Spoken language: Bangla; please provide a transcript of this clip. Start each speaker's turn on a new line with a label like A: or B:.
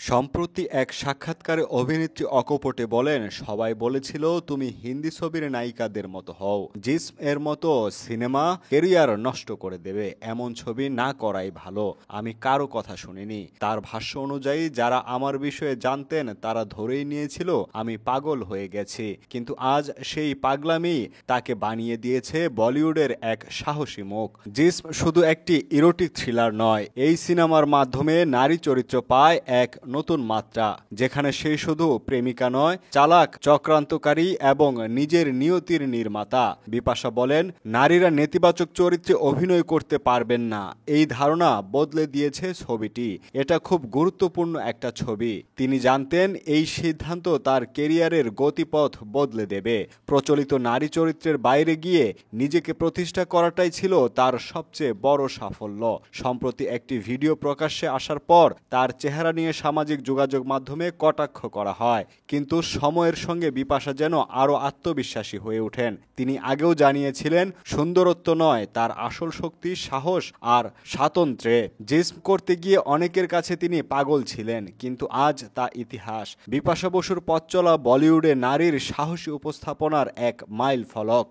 A: সম্প্রতি এক সাক্ষাৎকারে অভিনেত্রী অকপটে বলেন, সবাই বলেছিল তুমি হিন্দি ছবির নায়িকাদের মতো হও, জিস্ম এর মতো সিনেমা কেরিয়ার নষ্ট করে দেবে, এমন ছবি না করাই ভালো। আমি কারো কথা শুনিনি। তার ভাষ্য অনুযায়ী যারা আমার বিষয়ে জানতেন তারা ধরেই নিয়েছিল আমি পাগল হয়ে গেছি, কিন্তু আজ সেই পাগলামি তাকে বানিয়ে দিয়েছে বলিউডের এক সাহসী মুখ। জিস্ম শুধু একটি ইরোটিক থ্রিলার নয়, এই সিনেমার মাধ্যমে নারী চরিত্র পায় এক নতুন মাত্রা, যেখানে সে শুধু প্রেমিকা নয়, চালাক, চক্রান্তকারী এবং নিজের নিয়তির নির্মাতা। বিপাশা বলেন, নারীরা নেতিবাচক চরিত্রে অভিনয় করতে পারবেন না, এই ধারণা বদলে দিয়েছে ছবিটি। এটা খুব গুরুত্বপূর্ণ একটা ছবি। তিনি জানতেন এই সিদ্ধান্ত তার কেরিয়ারের গতিপথ বদলে দেবে। প্রচলিত নারী চরিত্রের বাইরে গিয়ে নিজেকে প্রতিষ্ঠা করাটাই ছিল তার সবচেয়ে বড় সাফল্য। সম্প্রতি একটি ভিডিও প্রকাশ্যে আসার পর তার চেহারা নিয়ে সামাজিক যোগাযোগ মাধ্যমে কটাক্ষ করা হয়, কিন্তু সময়ের সঙ্গে বিপাশা যেন আরও আত্মবিশ্বাসী হয়ে ওঠেন। তিনি আগেও জানিয়েছিলেন, সুন্দরত্ব নয়, তার আসল শক্তি সাহস আর স্বাতন্ত্র্যে। জিস্ম করতে গিয়ে অনেকের কাছে তিনি পাগল ছিলেন, কিন্তু আজ তা ইতিহাস। বিপাশা বসুর পথ চলা বলিউডে নারীর সাহসী উপস্থাপনার এক মাইল ফলক।